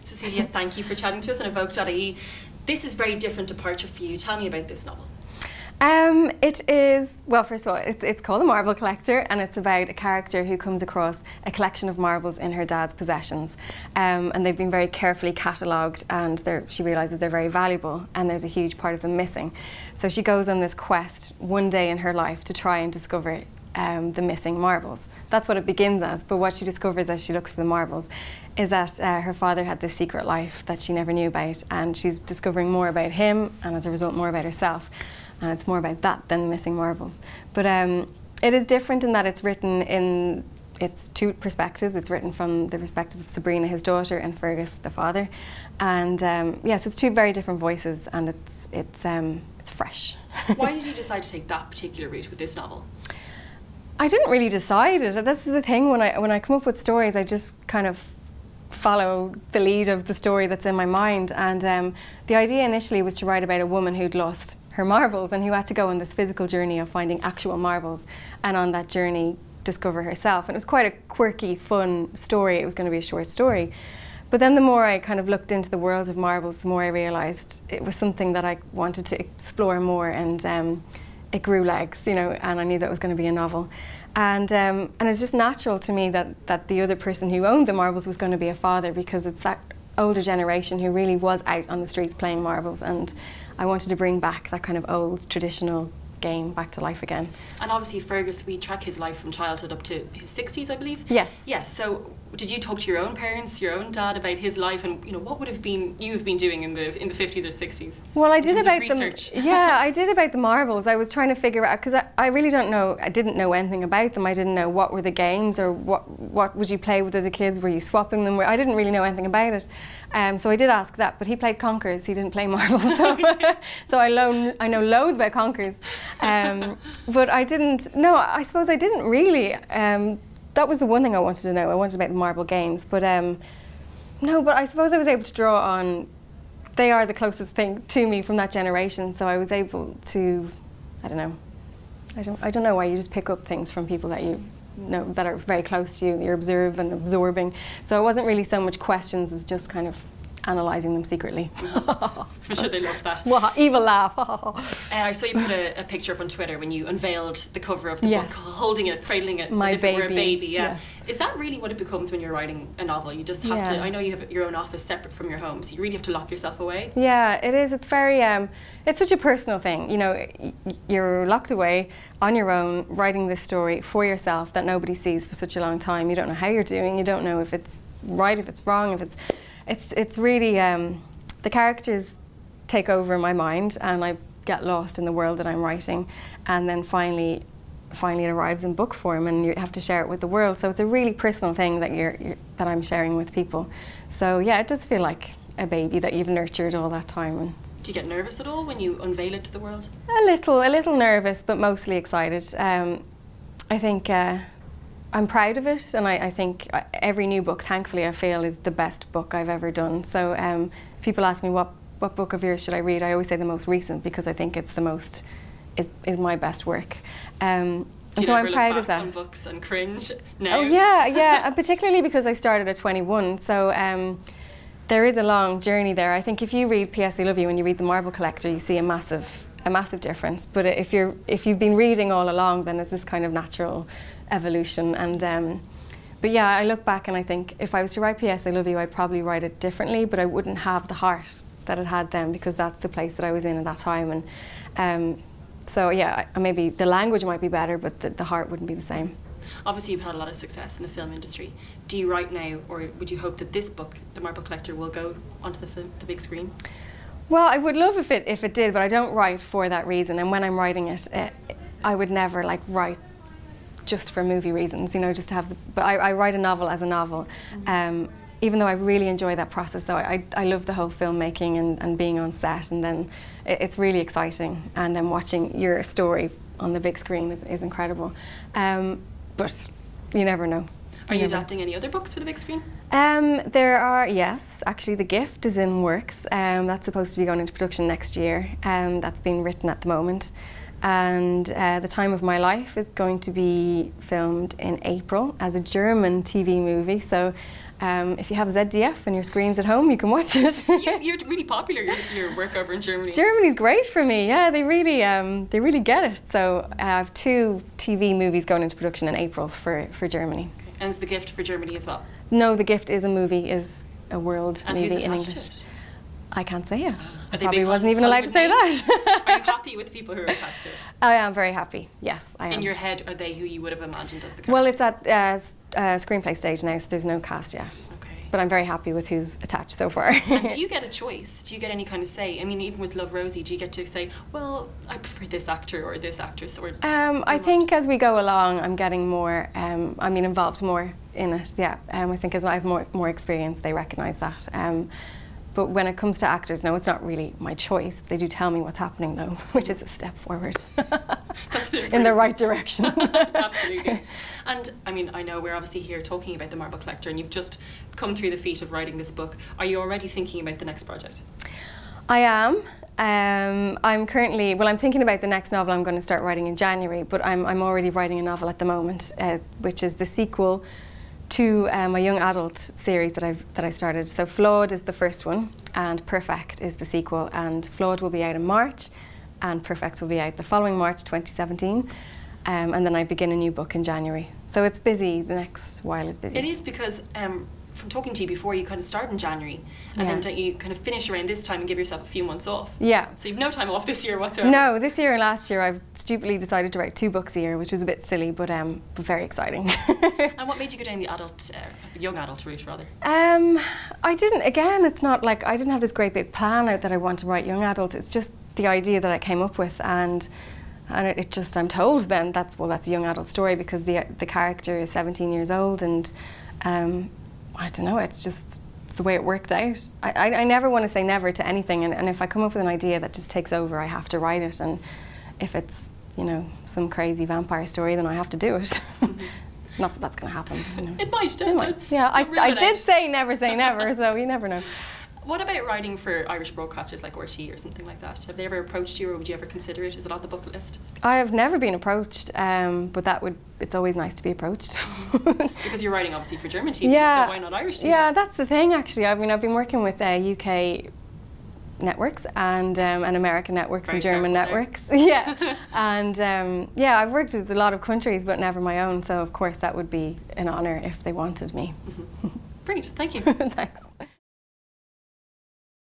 Cecelia, thank you for chatting to us on EVOKE.ie. This is a very different departure for you. Tell me about this novel. It is, well, first of all, it's called The Marble Collector, and it's about a character who comes across a collection of marbles in her dad's possessions. And they've been very carefully catalogued, and she realises they're very valuable, and there's a huge part of them missing. So she goes on this quest one day in her life to try and discover the missing marbles. That's what it begins as, but what she discovers as she looks for the marbles is that her father had this secret life that she never knew about, and she's discovering more about him, and as a result more about herself. And it's more about that than the missing marbles. But it is different in that it's written in its two perspectives. It's written from the perspective of Sabrina, his daughter, and Fergus, the father. And yes, it's two very different voices, and it's fresh. Why did you decide to take that particular route with this novel? I didn't really decide it. This is the thing, when I come up with stories, I just kind of follow the lead of the story that's in my mind. And the idea initially was to write about a woman who'd lost her marbles and who had to go on this physical journey of finding actual marbles, and on that journey discover herself. And it was quite a quirky, fun story. It was going to be a short story. But then the more I kind of looked into the world of marbles, the more I realised it was something that I wanted to explore more, and it grew legs, you know, and I knew that was going to be a novel. And it was just natural to me that the other person who owned the marbles was going to be a father, because it's that older generation who really was out on the streets playing marbles, and I wanted to bring back that kind of old traditional game back to life again. And obviously Fergus, we track his life from childhood up to his 60s, I believe. Yes. Yes. So did you talk to your own parents, your own dad, about his life, and you know, what would have been you've been doing in the 50s or 60s? Well, I did about research. Yeah, I did about the marbles. I was trying to figure out, because I really don't know. I didn't know anything about them. I didn't know what were the games, or what would you play with other kids. Were you swapping them? I didn't really know anything about it. So I did ask that, but he played conkers. He didn't play marbles. So, so I know loads about conkers. But I didn't. No, I suppose I didn't really. That was the one thing I wanted to know. I wanted to make the marble games, but no. But I suppose I was able to draw on. They are the closest thing to me from that generation, so I was able to. I don't know. I don't know why you just pick up things from people that you know that are very close to you. You're observing and absorbing. So it wasn't really so much questions as just kind of analysing them secretly. I'm sure they loved that. Well, evil laugh. I saw you put a picture up on Twitter when you unveiled the cover of the yes. book, holding it, cradling it My as if baby. it were a baby. Yeah. Yes. Is that really what it becomes when you're writing a novel? You just have to, I know you have your own office separate from your home, so you really have to lock yourself away. Yeah, it is. It's very, it's such a personal thing. You know, you're locked away on your own, writing this story for yourself that nobody sees for such a long time. You don't know how you're doing. You don't know if it's right, if it's wrong, if it's really, the characters take over my mind, and I get lost in the world that I'm writing, and then finally it arrives in book form, and you have to share it with the world. So it's a really personal thing that that I'm sharing with people. So yeah, it does feel like a baby that you've nurtured all that time. And do you get nervous at all when you unveil it to the world? A little nervous, but mostly excited. I think I'm proud of it, and I think every new book, thankfully, I feel is the best book I've ever done. So if people ask me what book of yours should I read, I always say the most recent, because I think it's the most is my best work. And so I'm proud of that. On books and cringe now? Oh yeah, yeah, and particularly because I started at 21. So there is a long journey there. I think if you read P.S. I Love You and you read The Marble Collector, you see a massive difference. But if you've been reading all along, then it's this kind of natural evolution. And but yeah, I look back and I think if I was to write P.S. I Love You, I'd probably write it differently, but I wouldn't have the heart that it had then, because that's the place that I was in at that time. And so yeah, maybe the language might be better, but the heart wouldn't be the same. Obviously you've had a lot of success in the film industry. Do you write now, or would you hope that this book, The Marble Collector, will go onto the big screen? Well, I would love if it did, but I don't write for that reason. And when I'm writing it, I would never like write just for movie reasons, you know, just to have. But I write a novel as a novel. Even though I really enjoy that process, though, I love the whole filmmaking and being on set, and then it's really exciting. And then watching your story on the big screen is incredible. But you never know. Are you adapting any other books for the big screen? There are, yes. Actually, The Gift is in works. That's supposed to be going into production next year. That's being written at the moment. And The Time of My Life is going to be filmed in April as a German TV movie. So If you have ZDF and your screens at home, you can watch it. You're really popular, your work over in Germany. Germany's great for me, yeah, they really get it. So I have 2 TV movies going into production in April for Germany. Okay. And is The Gift for Germany as well? No, The Gift is a movie, is a world and movie who's in attached English. to it? I can't say it. I probably wasn't even allowed to say that. Are you happy with the people who are attached to it? I am very happy, yes, I am. In your head, are they who you would have imagined as the characters? Well, it's at screenplay stage now, so there's no cast yet. Okay. But I'm very happy with who's attached so far. And do you get a choice? Do you get any kind of say? I mean, even with Love Rosie, do you get to say, well, I prefer this actor or this actress? Or I think as we go along, I'm getting more, involved more in it, yeah. I think as I have more experience, they recognise that. But when it comes to actors, no, it's not really my choice. They do tell me what's happening, though, which is a step forward. That's in the right direction. Absolutely. And I mean, I know we're obviously here talking about The Marble Collector, and you've just come through the feat of writing this book. Are you already thinking about the next project? I am. I'm currently, well, I'm thinking about the next novel I'm going to start writing in January, but I'm already writing a novel at the moment, which is the sequel to my young adult series that I started. So Flawed is the first one, and Perfect is the sequel. And Flawed will be out in March, and Perfect will be out the following March 2017. And then I begin a new book in January. So it's busy, the next while is busy. It is, because from talking to you before, you kind of start in January, and then don't you kind of finish around this time and give yourself a few months off? Yeah. So you've no time off this year whatsoever? No, this year and last year I've stupidly decided to write 2 books a year, which was a bit silly, but very exciting. And what made you go down the young adult route, rather? I didn't, again, it's not like, I didn't have this great big plan out that I want to write young adults. It's just the idea that I came up with, and it just, I'm told then that's a young adult story because the character is 17 years old, and I don't know, it's the way it worked out. I never want to say never to anything, and if I come up with an idea that just takes over, I have to write it, and if it's, you know, some crazy vampire story, then I have to do it. Not that that's going to happen. You know. It might, don't. Yeah, I did say never, so you never know. What about writing for Irish broadcasters like RTE or something like that? Have they ever approached you, or would you ever consider it? Is it on the bucket list? I have never been approached, but it's always nice to be approached. Because you're writing obviously for German TV, yeah, so why not Irish TV? Yeah, that's the thing actually. I mean, I've been working with UK networks and American networks and German networks. Yeah, and yeah, I've worked with a lot of countries, but never my own. So of course that would be an honour if they wanted me. Brilliant, thank you. Thanks.